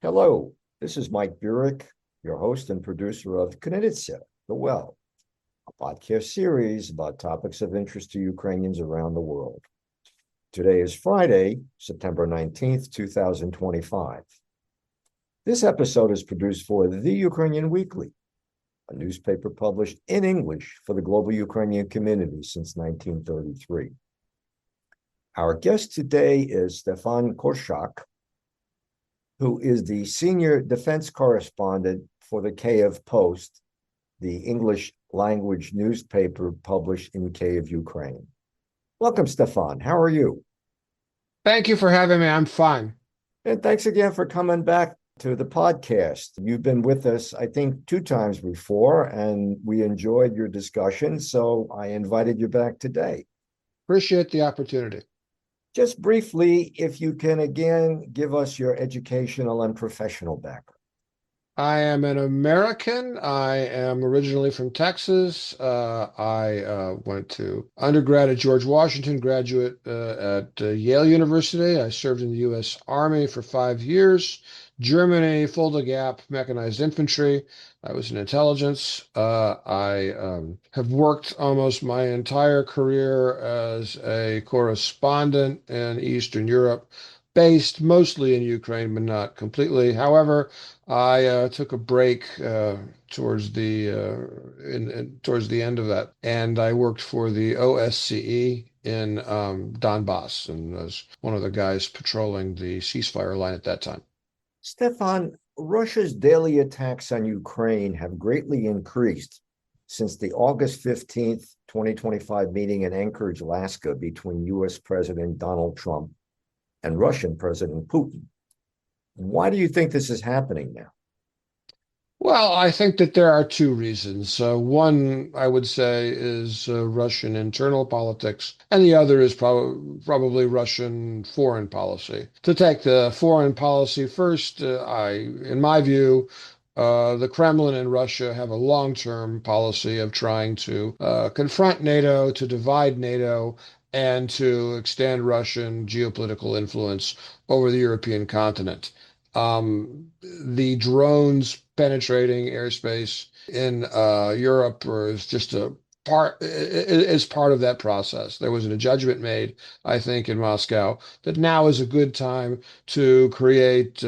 Hello, this is Mike Burek, your host and producer of Knititsa, The Well, a podcast series about topics of interest to Ukrainians around the world. Today is Friday, September 19th, 2025. This episode is produced for The Ukrainian Weekly, a newspaper published in English for the global Ukrainian community since 1933. Our guest today is Stefan Korshak, who is the senior defense correspondent for the Kyiv Post, the English language newspaper published in Kyiv, Ukraine. Welcome, Stefan. How are you? Thank you for having me. I'm fine. And thanks again for coming back to the podcast. You've been with us, I think, 2 times before, and we enjoyed your discussion, so I invited you back today. Appreciate the opportunity. Just briefly, if you can again give us your educational and professional background. I am an American. I am originally from Texas. I went to undergrad at George Washington, graduate at Yale University. I served in the U.S. Army for 5 years. Germany, Fulda Gap, mechanized infantry. I was in intelligence. I have worked almost my entire career as a correspondent in Eastern Europe, based mostly in Ukraine, but not completely. However, I took a break towards the end of that, and I worked for the OSCE in Donbass, and was one of the guys patrolling the ceasefire line at that time. Stefan, Russia's daily attacks on Ukraine have greatly increased since the August 15th, 2025 meeting in Anchorage, Alaska, between U.S. President Donald Trump and Russian President Putin. Why do you think this is happening now? Well, I think that there are two reasons. One, I would say, is Russian internal politics, and the other is probably Russian foreign policy. To take the foreign policy first, in my view, the Kremlin and Russia have a long-term policy of trying to confront NATO, to divide NATO, and to extend Russian geopolitical influence over the European continent. The drones penetrating airspace in Europe is just a part of that process. There was a judgment made, I think, in Moscow that now is a good time to create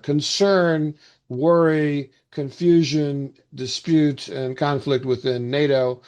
concern, worry, confusion, dispute, and conflict within NATO.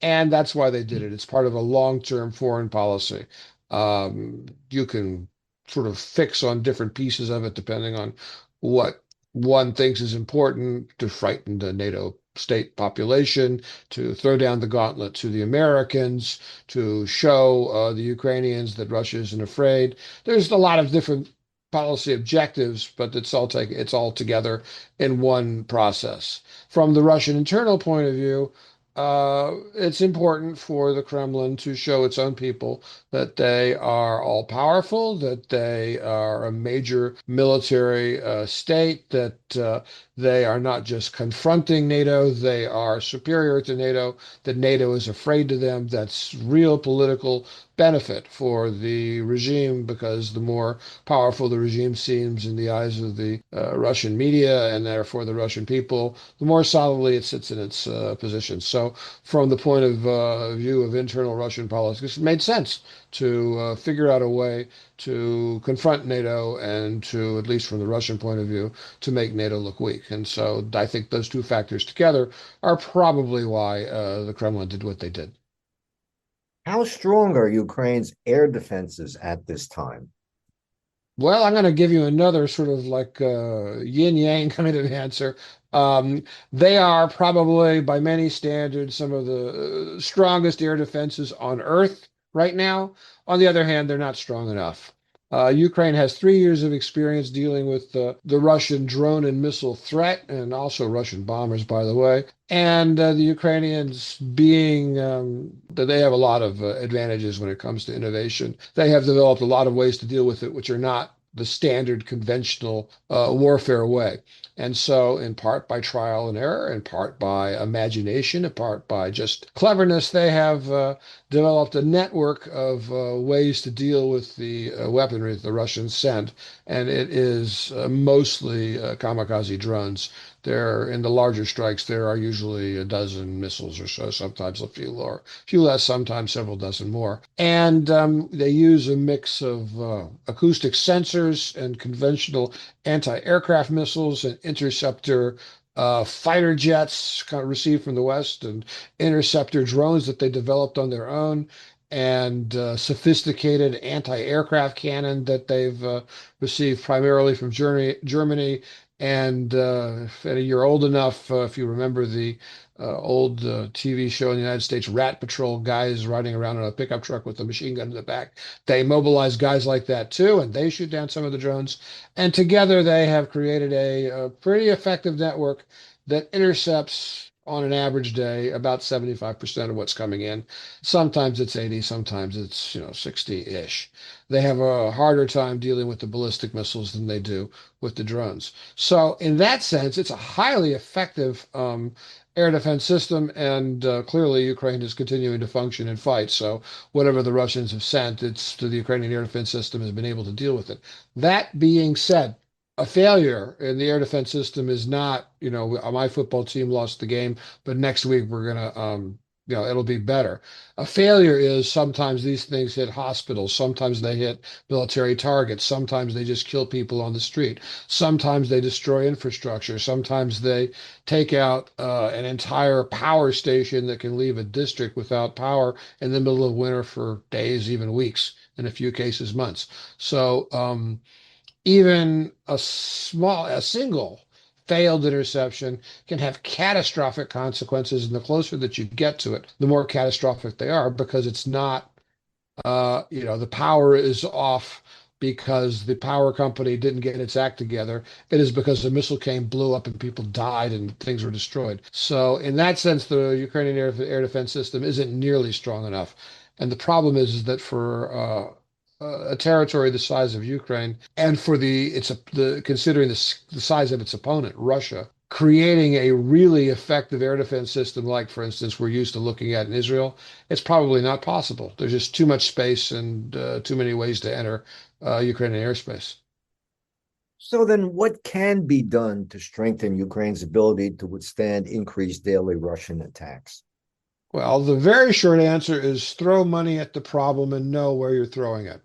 And that's why they did it. It's part of a long-term foreign policy. You can sort of fix on different pieces of it depending on what one thinks is important: to frighten the NATO state population, to throw down the gauntlet to the Americans, to show the Ukrainians that Russia isn't afraid. There's a lot of different policy objectives, but it's all together in one process. From the Russian internal point of view, it's important for the Kremlin to show its own people that they are all powerful, that they are a major military state, that they are not just confronting NATO, they are superior to NATO, that NATO is afraid to them. That's real political benefit for the regime, because the more powerful the regime seems in the eyes of the Russian media, and therefore the Russian people, the more solidly it sits in its position. So from the point of view of internal Russian politics, it made sense to figure out a way to confront NATO, and to, at least from the Russian point of view, to make NATO look weak. And so I think those two factors together are probably why the Kremlin did what they did. How strong are Ukraine's air defenses at this time? Well, I'm going to give you another sort of like yin yang kind of answer. They are probably, by many standards, some of the strongest air defenses on Earth right now. On the other hand, they're not strong enough. Ukraine has 3 years of experience dealing with the Russian drone and missile threat, and also Russian bombers, by the way. And the Ukrainians, being that they have a lot of advantages when it comes to innovation, they have developed a lot of ways to deal with it, which are not the standard conventional warfare way. And so, in part by trial and error, in part by imagination, in part by just cleverness, they have developed a network of ways to deal with the weaponry that the Russians send. And it is mostly kamikaze drones. There, in the larger strikes, there are usually a dozen missiles or so, sometimes a few more, a few less, sometimes several dozen more. And they use a mix of acoustic sensors and conventional anti-aircraft missiles and interceptor fighter jets kind of received from the West and interceptor drones that they developed on their own and sophisticated anti-aircraft cannon that they've received primarily from Germany. And if you're old enough, if you remember the old TV show in the United States, Rat Patrol, guys riding around in a pickup truck with a machine gun in the back, they mobilize guys like that too, and they shoot down some of the drones. And together they have created a pretty effective network that intercepts on an average day about 75% of what's coming in. Sometimes it's 80, sometimes it's, 60-ish. They have a harder time dealing with the ballistic missiles than they do with the drones. So in that sense, it's a highly effective air defense system, and clearly Ukraine is continuing to function and fight. So whatever the Russians have sent, it's to the Ukrainian air defense system has been able to deal with it. That being said, a failure in the air defense system is not, my football team lost the game, but next week we're gonna, it'll be better. A failure is sometimes these things hit hospitals, sometimes they hit military targets, sometimes they just kill people on the street, sometimes they destroy infrastructure, sometimes they take out an entire power station that can leave a district without power in the middle of winter for days, even weeks, in a few cases, months. So, even a single failed interception can have catastrophic consequences. And the closer that you get to it, the more catastrophic they are because it's not, the power is off because the power company didn't get its act together. It is because the missile came, blew up, and people died and things were destroyed. So, in that sense, the Ukrainian air defense system isn't nearly strong enough. And the problem is that for a territory the size of Ukraine, and for the considering the size of its opponent, Russia, creating a really effective air defense system, like for instance we're used to looking at in Israel, it's probably not possible. There's just too much space and too many ways to enter Ukrainian airspace. So then what can be done to strengthen Ukraine's ability to withstand increased daily Russian attacks? Well, the very short answer is throw money at the problem and know where you're throwing it.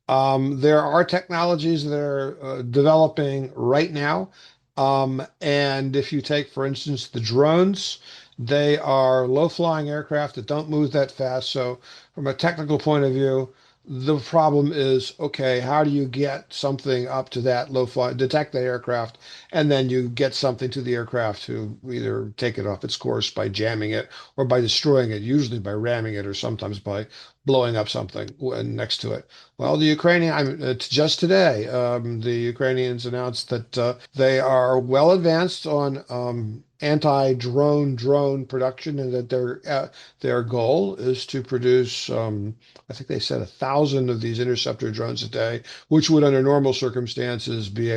There are technologies that are developing right now. And if you take, for instance, the drones, they are low-flying aircraft that don't move that fast. So, from a technical point of view, the problem is, okay, how do you get something up to that low fly, detect the aircraft, and then you get something to the aircraft to either take it off its course by jamming it or by destroying it, usually by ramming it or sometimes by blowing up something next to it. Well, it's just today, the Ukrainians announced that they are well advanced on anti-drone production, and that their goal is to produce, I think they said 1,000 of these interceptor drones a day, which would, under normal circumstances, be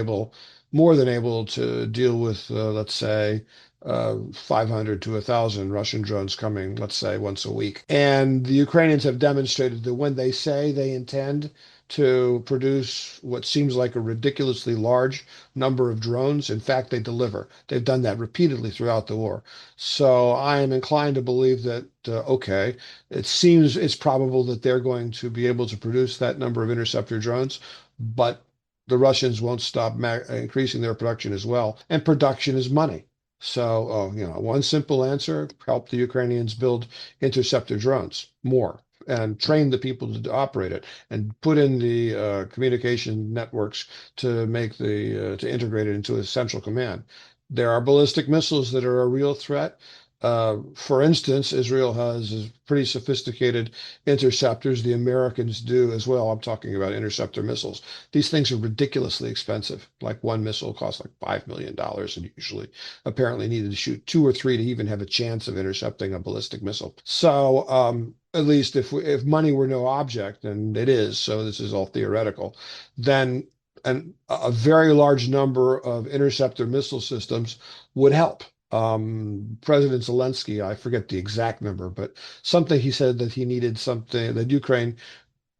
more than able to deal with, let's say, 500 to 1,000 Russian drones coming, let's say, once a week. And the Ukrainians have demonstrated that when they say they intend to produce what seems like a ridiculously large number of drones, in fact, they deliver. They've done that repeatedly throughout the war. So I am inclined to believe that, okay, it seems it's probable that they're going to be able to produce that number of interceptor drones, but the Russians won't stop increasing their production as well. And production is money. So, one simple answer, help the Ukrainians build interceptor drones more and train the people to operate it and put in the communication networks to integrate it into a central command. There are ballistic missiles that are a real threat. For instance, Israel has pretty sophisticated interceptors. The Americans do as well. I'm talking about interceptor missiles. These things are ridiculously expensive. Like one missile costs like $5 million, and usually apparently needed to shoot two or three to even have a chance of intercepting a ballistic missile. So at least if money were no object, and it is, so this is all theoretical, then a very large number of interceptor missile systems would help. President Zelensky, I forget the exact number, but something he said that he needed something that Ukraine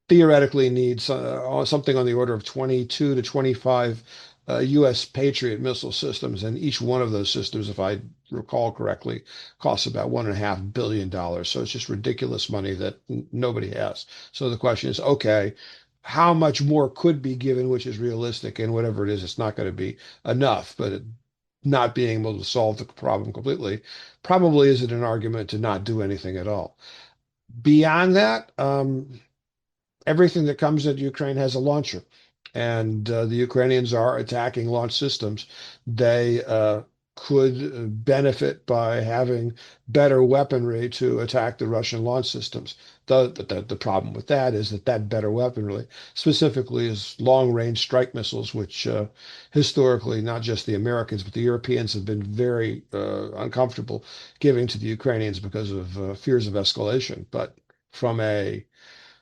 theoretically needs something on the order of 22 to 25 U.S. Patriot missile systems, and each one of those systems, if I recall correctly, costs about $1.5 billion. So it's just ridiculous money that nobody has. So the question is, okay, how much more could be given, which is realistic, and whatever it is, it's not going to be enough. But not being able to solve the problem completely probably isn't an argument to not do anything at all. Beyond that, everything that comes into Ukraine has a launcher, and the Ukrainians are attacking launch systems. They could benefit by having better weaponry to attack the Russian launch systems. The problem with that is that better weaponry specifically is long-range strike missiles, which historically, not just the Americans, but the Europeans have been very uncomfortable giving to the Ukrainians because of fears of escalation. But from a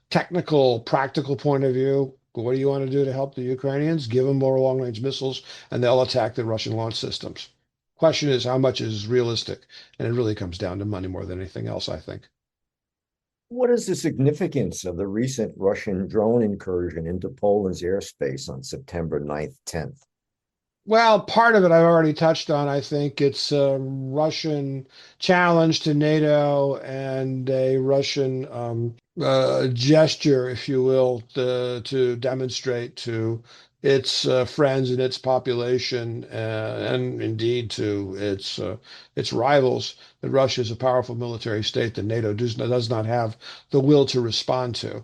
technical, practical point of view, what do you want to do to help the Ukrainians? Give them more long-range missiles, and they'll attack the Russian launch systems. Question is, how much is realistic? And it really comes down to money more than anything else, I think. What is the significance of the recent Russian drone incursion into Poland's airspace on September 9th, 10th? Well, part of it I've already touched on. I think it's a Russian challenge to NATO and a Russian gesture, if you will, to demonstrate to its friends and its population, and indeed to its rivals, that Russia is a powerful military state that NATO does not have the will to respond to.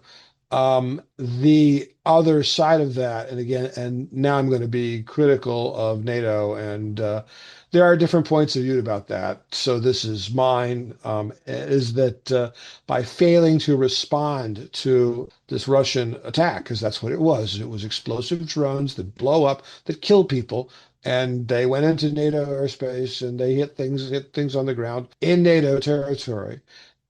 The other side of that, and again, and now I'm going to be critical of NATO, and there are different points of view about that. So this is mine, is that by failing to respond to this Russian attack, because that's what it was explosive drones that blow up, that kill people. And they went into NATO airspace and they hit things on the ground in NATO territory.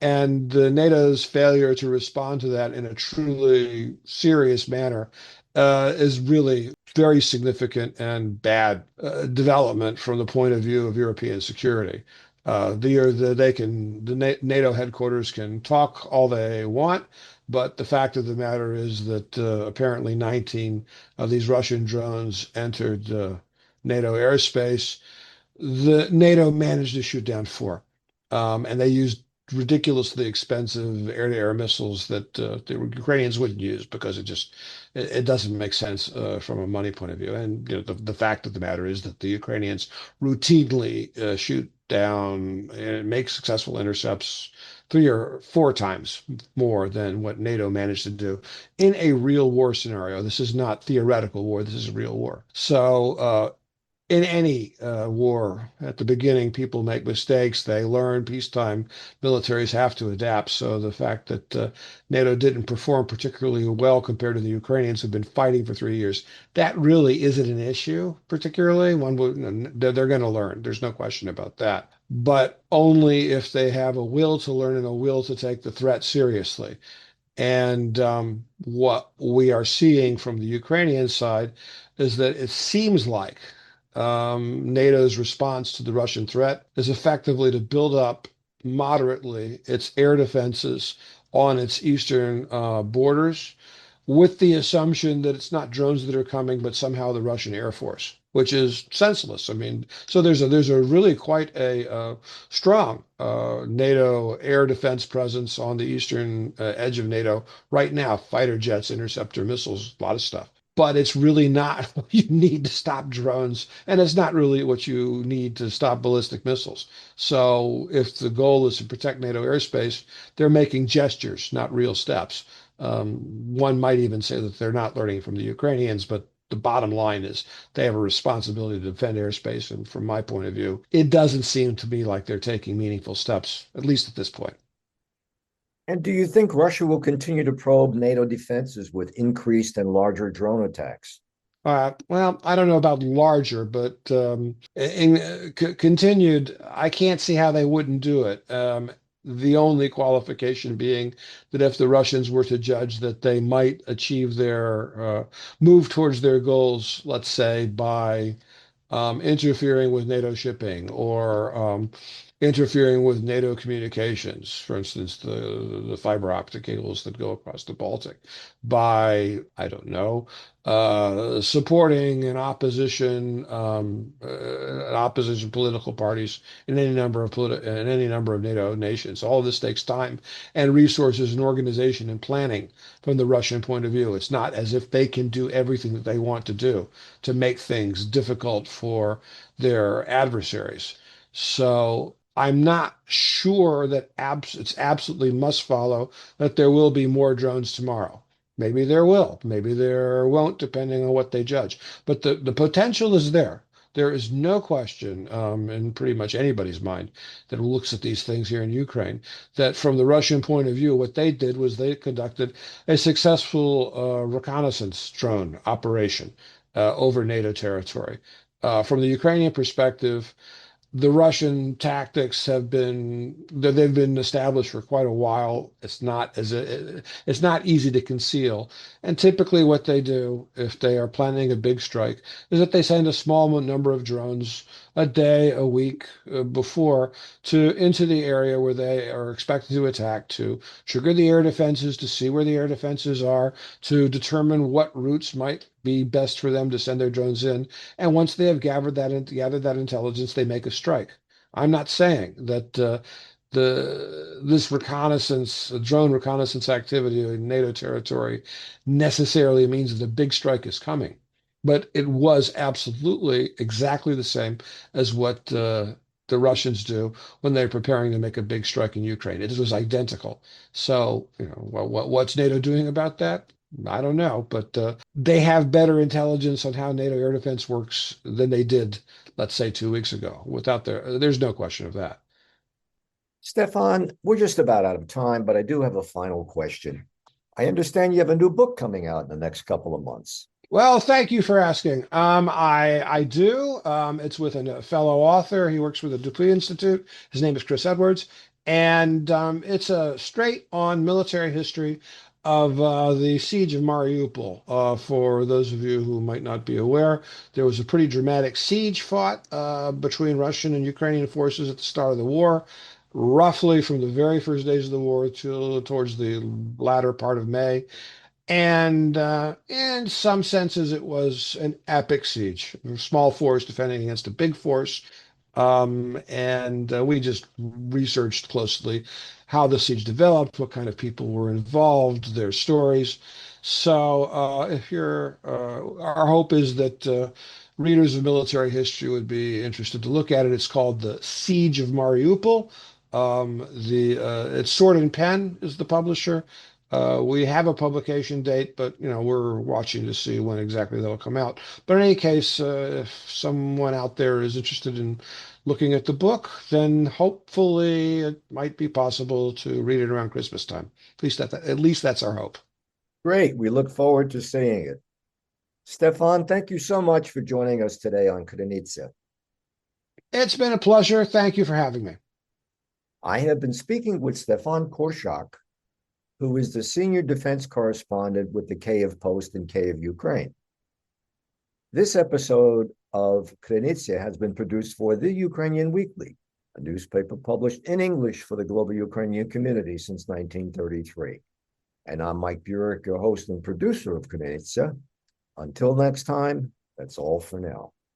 And the NATO's failure to respond to that in a truly serious manner is really very significant and bad development from the point of view of European security. The NATO headquarters can talk all they want, but the fact of the matter is that apparently 19 of these Russian drones entered NATO airspace. The NATO managed to shoot down four, and they used ridiculously expensive air-to-air missiles that the Ukrainians wouldn't use because it doesn't make sense from a money point of view. And the fact of the matter is that the Ukrainians routinely shoot down and make successful intercepts 3 or 4 times more than what NATO managed to do in a real war scenario. This is not theoretical war. This is real war. So in any war, at the beginning, people make mistakes. They learn. Peacetime militaries have to adapt. So the fact that NATO didn't perform particularly well compared to the Ukrainians who've been fighting for 3 years, that really isn't an issue, particularly. They're going to learn. There's no question about that. But only if they have a will to learn and a will to take the threat seriously. And what we are seeing from the Ukrainian side is that it seems like NATO's response to the Russian threat is effectively to build up moderately its air defenses on its eastern borders, with the assumption that it's not drones that are coming, but somehow the Russian Air Force, which is senseless. I mean, so there's a really quite a strong NATO air defense presence on the eastern edge of NATO right now. Fighter jets, interceptor missiles, a lot of stuff. But it's really not what you need to stop drones, and it's not really what you need to stop ballistic missiles. So if the goal is to protect NATO airspace, they're making gestures, not real steps. One might even say that they're not learning from the Ukrainians, but the bottom line is they have a responsibility to defend airspace. And from my point of view, it doesn't seem to me like they're taking meaningful steps, at least at this point. And do you think Russia will continue to probe NATO defenses with increased and larger drone attacks? Well, I don't know about larger, but continued, I can't see how they wouldn't do it. The only qualification being that if the Russians were to judge that they might achieve their move towards their goals, let's say by interfering with NATO shipping or interfering with NATO communications, for instance, the fiber optic cables that go across the Baltic, by, I don't know, supporting an opposition political parties in any number of in any number of NATO nations. All of this takes time and resources and organization and planning from the Russian point of view. It's not as if they can do everything that they want to do to make things difficult for their adversaries. So I'm not sure that it's absolutely must follow that there will be more drones tomorrow. Maybe there will, maybe there won't, depending on what they judge. But the potential is there. There is no question in pretty much anybody's mind that looks at these things here in Ukraine that from the Russian point of view, what they did was they conducted a successful reconnaissance drone operation over NATO territory. From the Ukrainian perspective, the Russian tactics they've been established for quite a while. It's not easy to conceal. And typically what they do if they are planning a big strike is that they send a small number of drones a day, a week before to into the area where they are expected to attack to trigger the air defenses, to see where the air defenses are, to determine what routes might be best for them to send their drones in. And once they have gathered that intelligence, they make a strike. I'm not saying that this drone reconnaissance activity in NATO territory necessarily means that a big strike is coming, but it was absolutely exactly the same as what the Russians do when they're preparing to make a big strike in Ukraine. It was identical. So, what's NATO doing about that? I don't know, but they have better intelligence on how NATO air defense works than they did, let's say, 2 weeks ago. There's no question of that. Stefan, we're just about out of time, but I do have a final question. I understand you have a new book coming out in the next couple of months. Well, thank you for asking. I do. It's with a fellow author. He works with the Dupuy Institute. His name is Chris Edwards, and it's a straight on military history of the siege of Mariupol. For those of you who might not be aware, there was a pretty dramatic siege fought between Russian and Ukrainian forces at the start of the war, roughly from the very first days of the war till towards the latter part of May. And in some senses, it was an epic siege. A small force defending against a big force. And we just researched closely how the siege developed, what kind of people were involved, their stories. So if you're, our hope is that readers of military history would be interested to look at it. It's called The Siege of Mariupol. It's Sword and Pen is the publisher. We have a publication date, but we're watching to see when exactly they'll come out. But in any case, if someone out there is interested in looking at the book, then hopefully it might be possible to read it around Christmas time. At least that's our hope. Great. We look forward to seeing it. Stefan, thank you so much for joining us today on Krynytsia. It's been a pleasure. Thank you for having me. I have been speaking with Stefan Korshak, who is the senior defense correspondent with the Kyiv Post in Kyiv, Ukraine. This episode of Krynytsia has been produced for the Ukrainian Weekly, a newspaper published in English for the global Ukrainian community since 1933. And I'm Mike Burek, your host and producer of Krynytsia. Until next time, that's all for now.